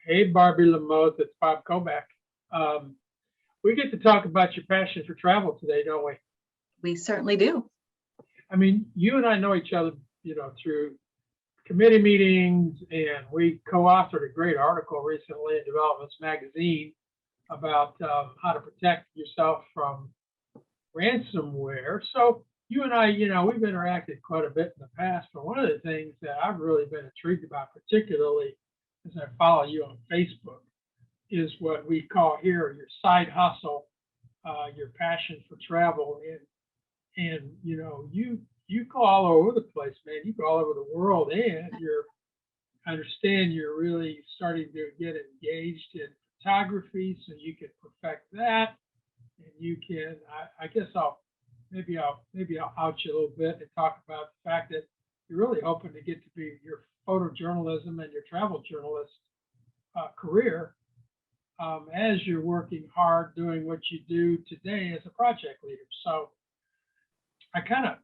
Hey, Barbie LaMothe, it's Bob Kovac. We get to talk about your passion for travel today, don't we? We certainly do. I mean, you and I know each other, through committee meetings, and we co-authored a great article recently in Developments Magazine about how to protect yourself from ransomware. So you and I, we've interacted quite a bit in the past, but one of the things that I've really been intrigued about, particularly as I follow you on Facebook, is what we call here your side hustle, your passion for travel, and you go all over the place, man. You go all over the world, and I understand you're really starting to get engaged in photography, so you can perfect that, and you can. I guess maybe I'll out you a little bit and talk about the fact that you're really hoping to get to be your photojournalism and your travel journalist career as you're working hard doing what you do today as a project leader. So I kind of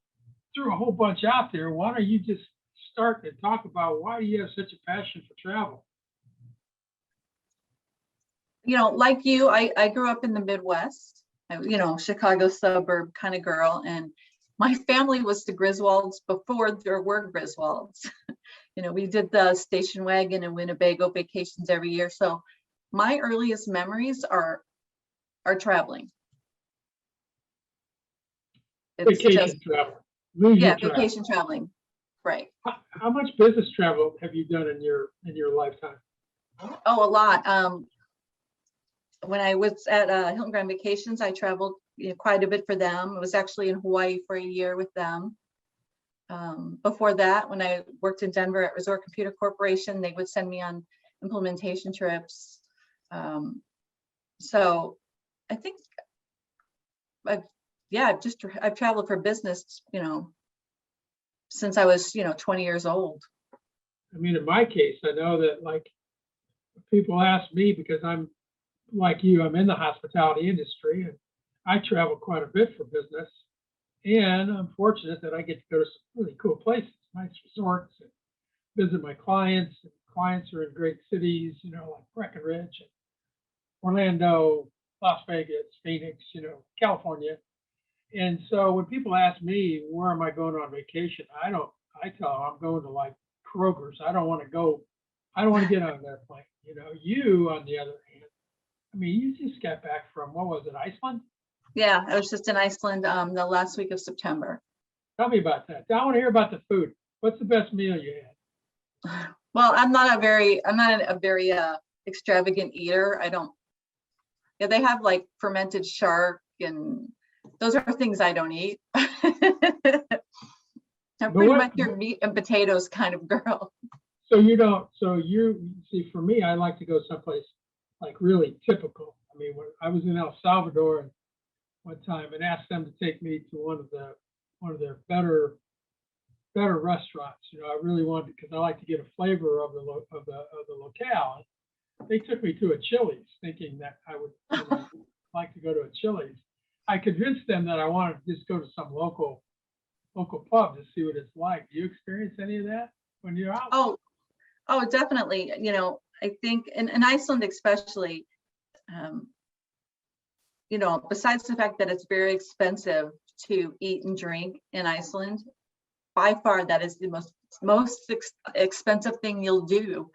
threw a whole bunch out there. Why don't you just start and talk about why you have such a passion for travel? Like you, I grew up in the Midwest, Chicago suburb kind of girl. And my family was the Griswolds before there were Griswolds. We did the station wagon and Winnebago vacations every year. So my earliest memories are traveling. It's vacation travel. Leisure travel. Vacation traveling. Right. How much business travel have you done in your lifetime? Oh, a lot. When I was at Hilton Grand Vacations, I traveled quite a bit for them. I was actually in Hawaii for a year with them. Before that, when I worked in Denver at Resort Computer Corporation, they would send me on implementation trips. So I think I've traveled for business, since I was, 20 years old. I mean, in my case, I know that like people ask me, because I'm like you, I'm in the hospitality industry, and I travel quite a bit for business. And I'm fortunate that I get to go to some really cool places, nice resorts, and visit my clients. And clients are in great cities, like Breckenridge and Orlando, Las Vegas, Phoenix, California. And so when people ask me, where am I going on vacation? I tell them I'm going to like Kroger's. I don't want to get on that plane. You, on the other hand, I mean, you just got back from, what was it, Iceland? Yeah, I was just in Iceland the last week of September. Tell me about that. I want to hear about the food. What's the best meal you had? Well, I'm not a very extravagant eater. They have like fermented shark, and those are things I don't eat. I'm pretty much your meat and potatoes kind of girl. So you see, for me, I like to go someplace like really typical. I mean, when I was in El Salvador one time and asked them to take me to one of their better restaurants. I really wanted, because I like to get a flavor of the locale. They took me to a Chili's, thinking that I would like to go to a Chili's. I convinced them that I wanted to just go to some local pub to see what it's like. Do you experience any of that when you're out? Oh, definitely. I think in Iceland especially, besides the fact that it's very expensive to eat and drink in Iceland, by far that is the most expensive thing you'll do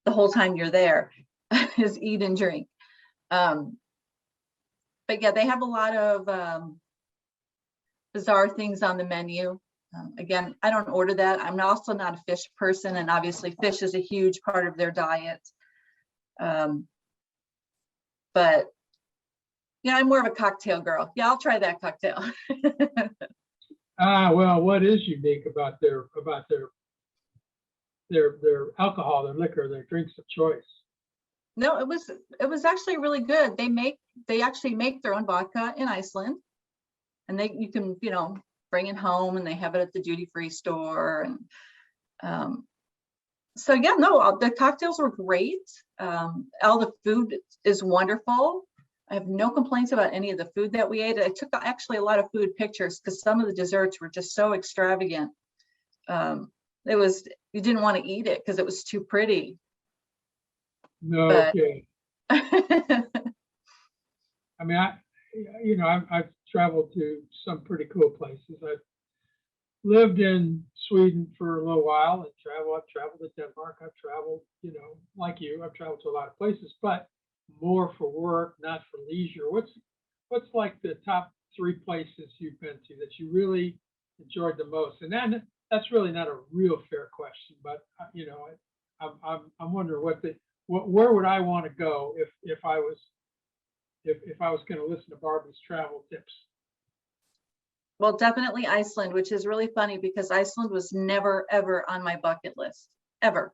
the whole time you're there is eat and drink. But yeah, they have a lot of bizarre things on the menu. Again, I don't order that. I'm also not a fish person, and obviously fish is a huge part of their diet. But I'm more of a cocktail girl. Yeah, I'll try that cocktail. Well, what is unique about their alcohol, their liquor, their drinks of choice? No, it was actually really good. They actually make their own vodka in Iceland, and you can bring it home, and they have it at the duty-free store. And so yeah, no, the cocktails were great. All the food is wonderful. I have no complaints about any of the food that we ate. I took actually a lot of food pictures because some of the desserts were just so extravagant. You didn't want to eat it because it was too pretty. No, But okay. I mean, I've traveled to some pretty cool places. I've lived in Sweden for a little while and I've traveled to Denmark. I've traveled, like you, I've traveled to a lot of places, but more for work, not for leisure. What's like the top three places you've been to that you really enjoyed the most? And then that's really not a real fair question, but I'm wondering where would I want to go if I was going to listen to Barbie's travel tips? well, definitely Iceland, which is really funny because Iceland was never, ever on my bucket list, ever.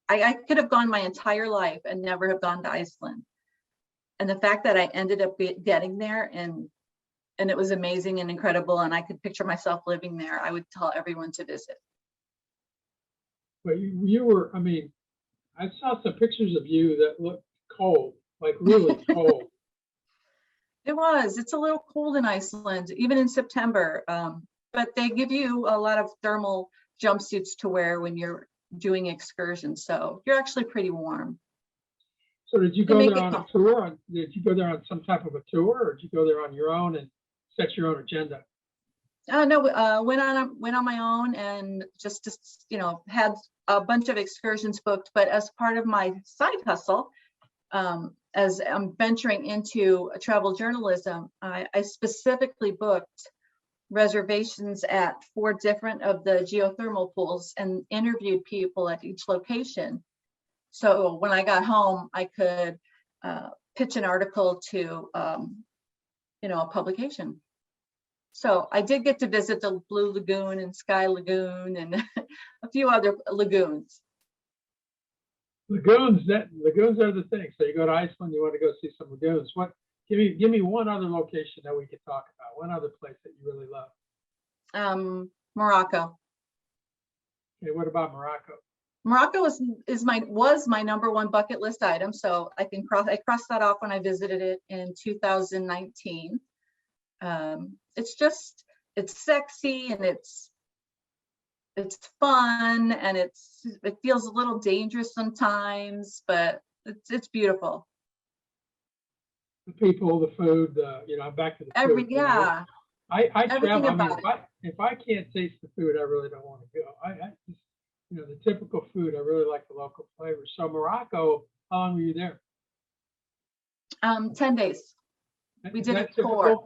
I could have gone my entire life and never have gone to Iceland. And the fact that I ended up getting there and it was amazing and incredible, and I could picture myself living there, I would tell everyone to visit. But you were, I mean, I saw some pictures of you that looked cold, like really cold. It's a little cold in Iceland, even in September. But they give you a lot of thermal jumpsuits to wear when you're doing excursions. So you're actually pretty warm. So did you go there on a tour? Did you go there on some type of a tour, or did you go there on your own and set your own agenda? No, went on my own and just had a bunch of excursions booked. But as part of my side hustle, as I'm venturing into travel journalism, I specifically booked reservations at 4 different of the geothermal pools and interviewed people at each location. So when I got home, I could pitch an article to, a publication. So I did get to visit the Blue Lagoon and Sky Lagoon and a few other lagoons. Lagoons are the thing. So you go to Iceland, you want to go see some lagoons. Give me one other location that we could talk about. One other place that you really love. Morocco. Okay, what about Morocco? Morocco was my #1 bucket list item. So I crossed that off when I visited it in 2019. It's sexy and it's fun and it feels a little dangerous sometimes, but it's beautiful. The people, the food, back to the food. Yeah. I travel. Everything I mean, about if I can't taste the food, I really don't want to go. I just, the typical food, I really like the local flavors. So Morocco, how long were you there? 10 days. We did a tour.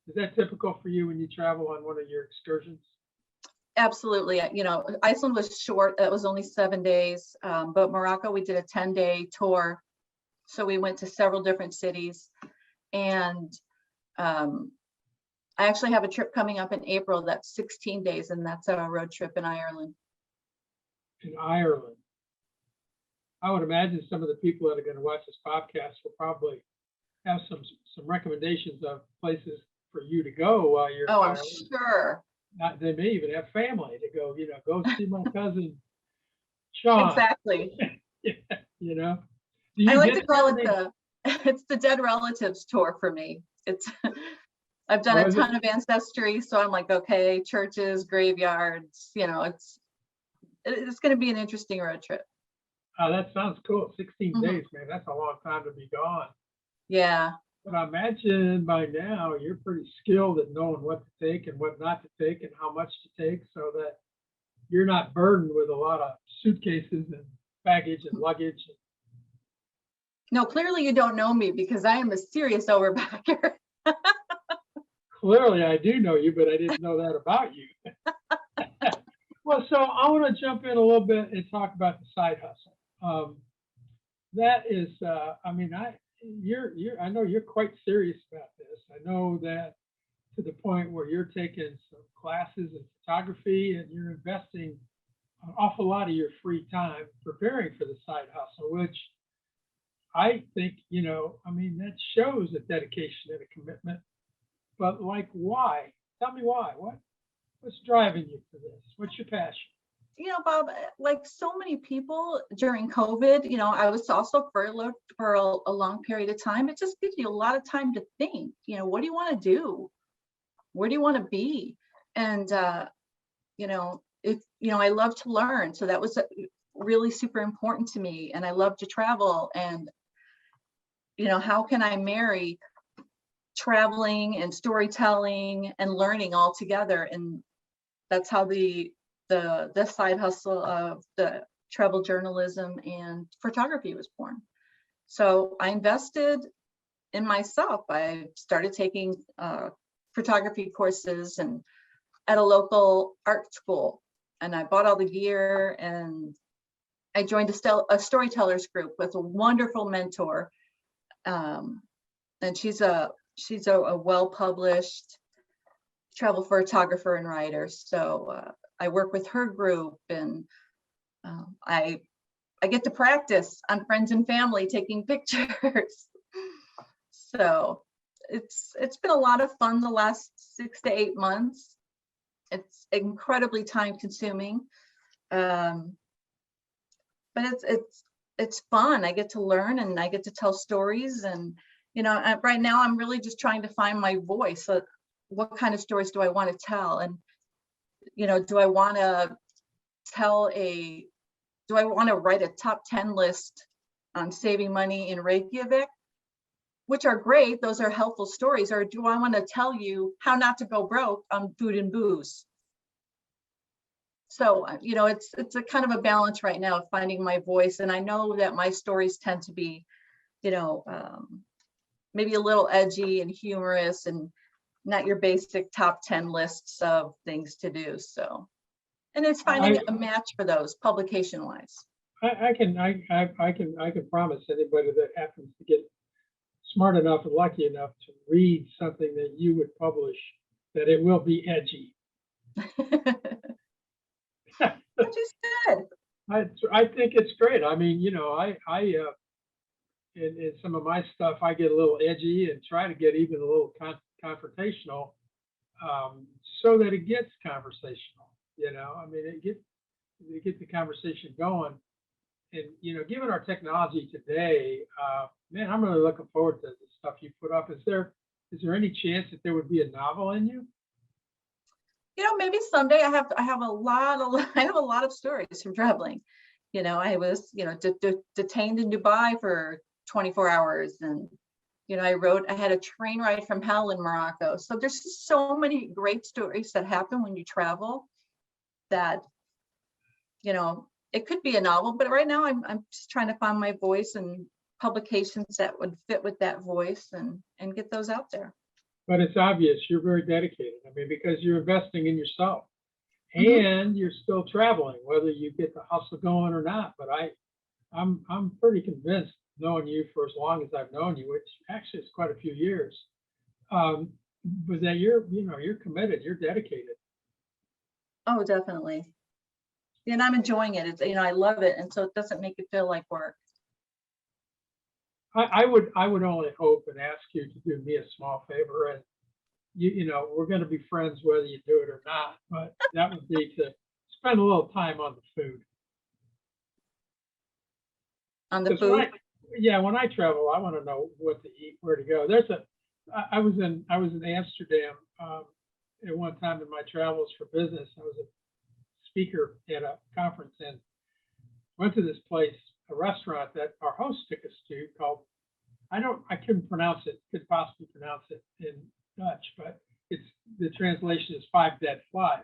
Is that typical for you when you travel on one of your excursions? Absolutely. Iceland was short. It was only 7 days, but Morocco, we did a 10-day tour. So we went to several different cities, and I actually have a trip coming up in April that's 16 days, and that's a road trip in Ireland. In Ireland. I would imagine some of the people that are going to watch this podcast will probably have some recommendations of places for you to go while you're in Ireland. I'm sure. They may even have family to go, go see my cousin Sean. Exactly. I like to call it it's the dead relatives tour for me. I've done a ton of ancestry, so I'm like, okay, churches, graveyards, it's going to be an interesting road trip. Oh, that sounds cool. 16 days, man. That's a long time to be gone. Yeah. But I imagine by now you're pretty skilled at knowing what to take and what not to take and how much to take, so that you're not burdened with a lot of suitcases and baggage and luggage. No, clearly you don't know me because I am a serious overpacker. Clearly I do know you, but I didn't know that about you. Well, so I want to jump in a little bit and talk about the side hustle. That is, I know you're quite serious about this. I know that to the point where you're taking some classes in photography and you're investing an awful lot of your free time preparing for the side hustle, which I think, that shows a dedication and a commitment. But why? Tell me why. What's driving you for this? What's your passion? Bob, like so many people during COVID, I was also furloughed for a long period of time. It just gives you a lot of time to think, what do you want to do? Where do you want to be? And, I love to learn. So that was really super important to me, and I love to travel. And, how can I marry traveling and storytelling and learning all together? And that's how the side hustle of the travel journalism and photography was born. So I invested in myself. I started taking photography courses and at a local art school, and I bought all the gear, and I joined a storytellers group with a wonderful mentor, and she's a well-published travel photographer and writer. So I work with her group, and I get to practice on friends and family taking pictures. So it's been a lot of fun the last 6 to 8 months. It's incredibly time consuming, but it's fun. I get to learn, and I get to tell stories, and right now I'm really just trying to find my voice. So what kind of stories do I want to tell? And do I want to write a top 10 list on saving money in Reykjavik, which are great, those are helpful stories, or do I want to tell you how not to go broke on food and booze? So, it's a kind of a balance right now of finding my voice. And I know that my stories tend to be, maybe a little edgy and humorous, and not your basic top 10 lists of things to do. So, and it's finding a match for those publication wise. I can promise anybody that happens to get smart enough and lucky enough to read something that you would publish, that it will be edgy. Which is good. I think it's great. I mean, in some of my stuff, I get a little edgy and try to get even a little confrontational, so that it gets conversational. I mean, it get the conversation going. And given our technology today, man, I'm really looking forward to the stuff you put up. Is there any chance that there would be a novel in you? Maybe someday. I have a lot of stories from traveling. I was detained in Dubai for 24 hours, and I had a train ride from hell in Morocco. So there's just so many great stories that happen when you travel that it could be a novel. But right now I'm just trying to find my voice and publications that would fit with that voice, and get those out there. But it's obvious you're very dedicated. I mean, because you're investing in yourself, Mm-hmm. and you're still traveling, whether you get the hustle going or not. But I'm pretty convinced, knowing you for as long as I've known you, which actually is quite a few years, but that you're committed, you're dedicated. Oh, definitely. And I'm enjoying it. It's, I love it, and so it doesn't make it feel like work. I would only hope and ask you to do me a small favor, and we're going to be friends whether you do it or not, but that would be to spend a little time on the food. On the food? When I travel, I want to know what to eat, where to go. I was in Amsterdam at one time in my travels for business. I was a speaker at a conference and went to this place, a restaurant that our host took us to, called, I couldn't pronounce it, could possibly pronounce it in Dutch, but the translation is 5 Dead Flies.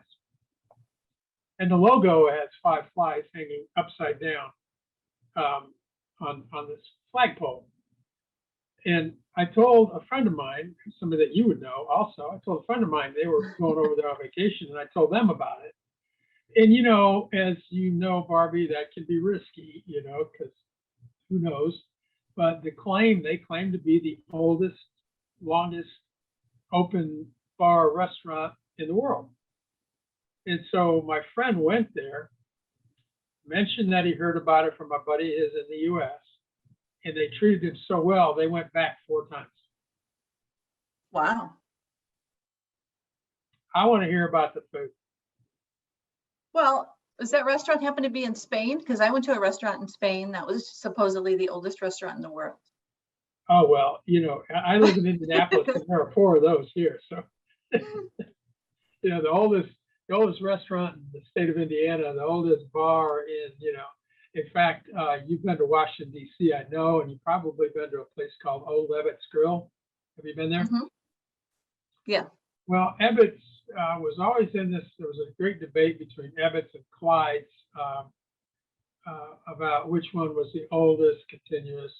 And the logo has 5 flies hanging upside down on this flagpole. And I told a friend of mine, somebody that you would know also, I told a friend of mine, they were going over there on vacation, and I told them about it. And, as you know, Barbie, that can be risky, because who knows? But they claim to be the oldest, longest open bar restaurant in the world. And so my friend went there, mentioned that he heard about it from a buddy of his in the US, and they treated him so well, they went back 4 times. Wow. I want to hear about the food. Well, does that restaurant happen to be in Spain? Because I went to a restaurant in Spain that was supposedly the oldest restaurant in the world. Oh, well, I live in Indianapolis, and there are 4 of those here. So, the oldest restaurant in the state of Indiana, the oldest bar in, In fact, you've been to Washington, D.C., I know, and you've probably been to a place called Old Ebbitt's Grill. Have you been there? Mhm. Yeah. Well, Ebbitt's was always in this. There was a great debate between Ebbitt's and Clyde's about which one was the oldest continuous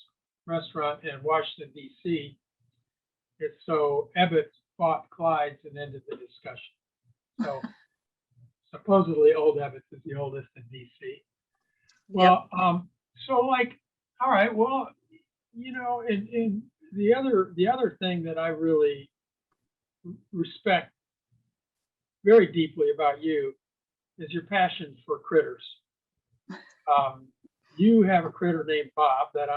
restaurant in Washington, D.C. And so Ebbitt's bought Clyde's and ended the discussion. So supposedly Old Ebbitt's is the oldest in D.C. Well, so like, all right, well, you know, in the other thing that I really respect very deeply about you is your passion for critters. You have a critter named Bob that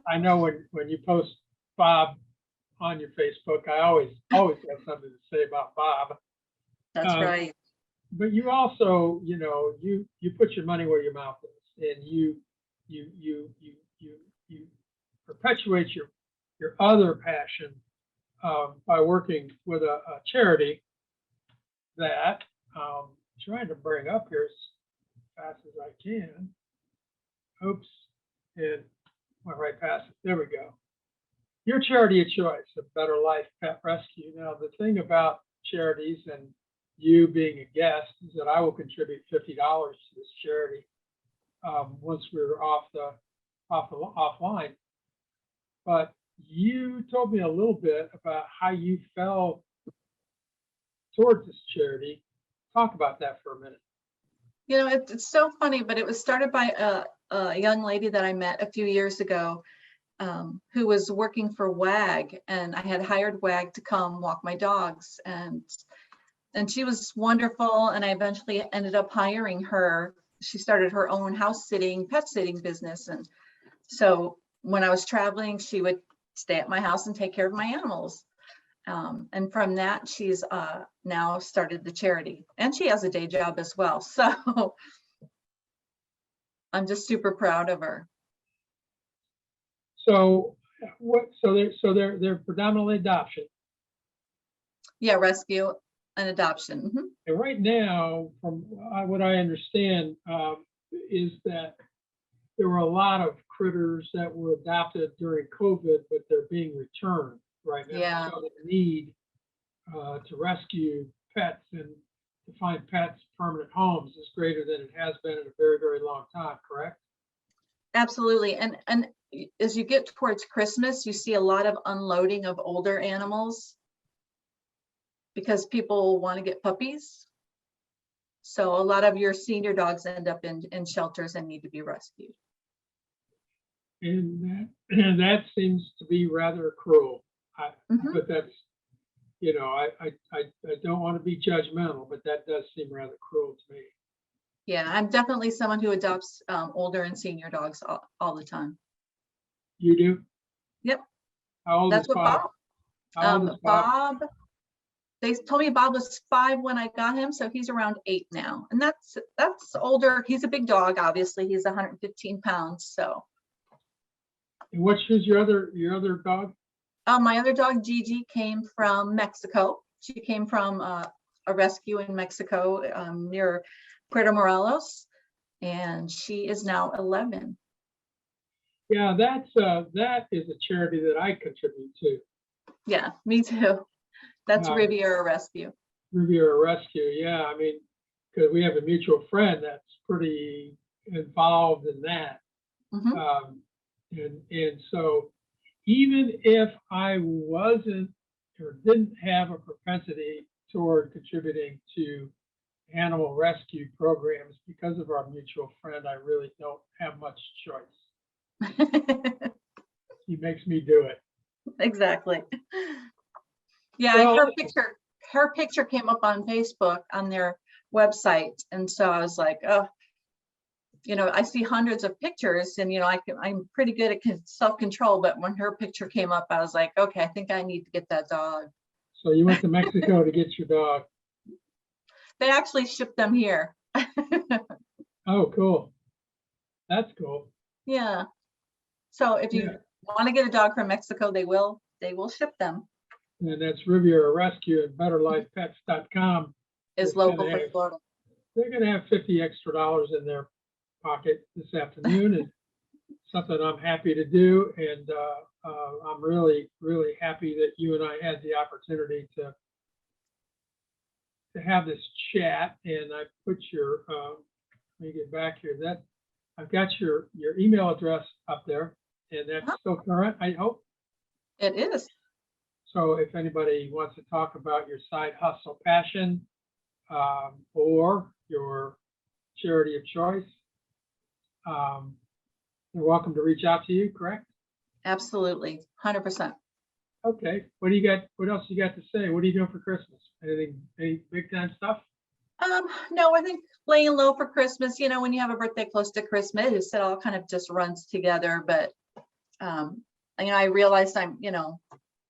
I know when you post Bob on your Facebook, I always have something to say about Bob. That's right. But you also, you know, you put your money where your mouth is, and you perpetuate your other passion by working with a charity that I'm trying to bring up here as fast as I can. Oops, it went right past it. There we go. Your charity of choice, A Better Life Pet Rescue. Now, the thing about charities and you being a guest is that I will contribute $50 to this charity once we're offline. But you told me a little bit about how you fell towards this charity. Talk about that for a minute. You know, it's so funny, but it was started by a young lady that I met a few years ago who was working for WAG, and I had hired WAG to come walk my dogs, and she was wonderful, and I eventually ended up hiring her. She started her own house sitting, pet sitting business, and so when I was traveling, she would stay at my house and take care of my animals. And from that, she's now started the charity, and she has a day job as well. So I'm just super proud of her. So what? So they're predominantly adoption. Yeah, rescue and adoption. Mm-hmm. And right now, from what I understand, is that there were a lot of critters that were adopted during COVID, but they're being returned right now. Yeah. So the need to rescue pets and to find pets permanent homes is greater than it has been in a very, very long time, correct? Absolutely. And as you get towards Christmas, you see a lot of unloading of older animals because people want to get puppies. So a lot of your senior dogs end up in shelters and need to be rescued. And that seems to be rather cruel. But that's, you know, I don't want to be judgmental, but that does seem rather cruel to me. Yeah, I'm definitely someone who adopts older and senior dogs all the time. You do? Yep. How old That's is what Bob? How old is Bob? Bob, they told me Bob was 5 when I got him, so he's around 8 now. And that's older. He's a big dog, obviously. He's 115 pounds, so. And who's your other dog? My other dog, Gigi, came from Mexico. She came from a rescue in Mexico near Puerto Morelos, and she is now 11. Yeah, that is a charity that I contribute to. Yeah, me too. That's Riviera Rescue. Riviera Rescue, yeah. I mean, because we have a mutual friend that's pretty involved in that. Mm-hmm. And so even if I wasn't or didn't have a propensity toward contributing to animal rescue programs, because of our mutual friend, I really don't have much choice. He makes me do it. Exactly. Yeah, Well, her picture came up on Facebook on their website, and so I was like, oh, you know, I see hundreds of pictures, and you know, I'm pretty good at self-control, but when her picture came up, I was like, okay, I think I need to get that dog. So you went to Mexico to get your dog. They actually shipped them here. Oh, cool. That's cool. Yeah. So if you want to get a dog from Mexico, they will ship them. And that's Riviera Rescue and BetterLifePets.com. Is local for Florida. They're going to have $50 extra in there pocket this afternoon, and something I'm happy to do. And I'm really, really happy that you and I had the opportunity to have this chat. And I put your, let me get back here. That I've got your email address up there, and that's still current, I hope. It is. So if anybody wants to talk about your side hustle passion or your charity of choice, you're welcome to reach out to you, correct? Absolutely. 100%. Okay. What do you got? What else you got to say? What are you doing for Christmas? Anything, any big time stuff? No, I think laying low for Christmas, you know, when you have a birthday close to Christmas, it all kind of just runs together. But, you know, I realized I'm, you know,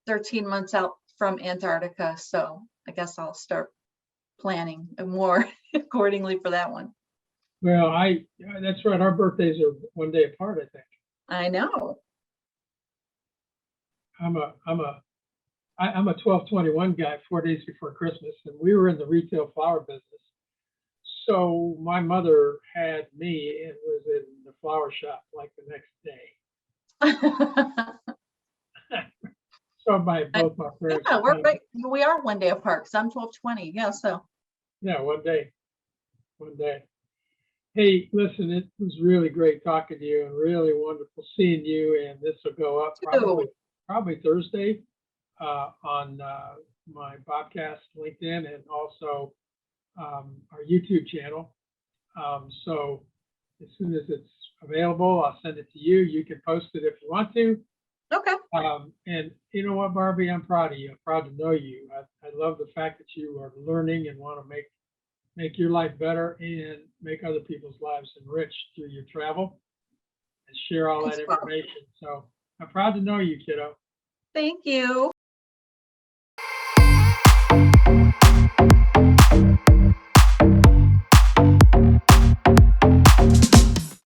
13 months out from Antarctica. So I guess I'll start planning more accordingly for that one. Well, that's right. Our birthdays are one day apart, I think. I know. I'm a 12/21 guy, 4 days before Christmas, and we were in the retail flower business. So my mother had me and was in the flower shop like the next day. So both my parents. Yeah, we are one day apart because I'm 12/20. Yeah, so. Yeah, one day. Hey, listen, it was really great talking to you and really wonderful seeing you. And this will go up probably Thursday on my Bobcast LinkedIn and also our YouTube channel. So as soon as it's available, I'll send it to you. You can post it if you want to. Okay. And you know what, Barbie, I'm proud of you. I'm proud to know you. I love the fact that you are learning and want to make your life better and make other people's lives enriched through your travel and share all that information. So I'm proud to know you, kiddo. Thank you.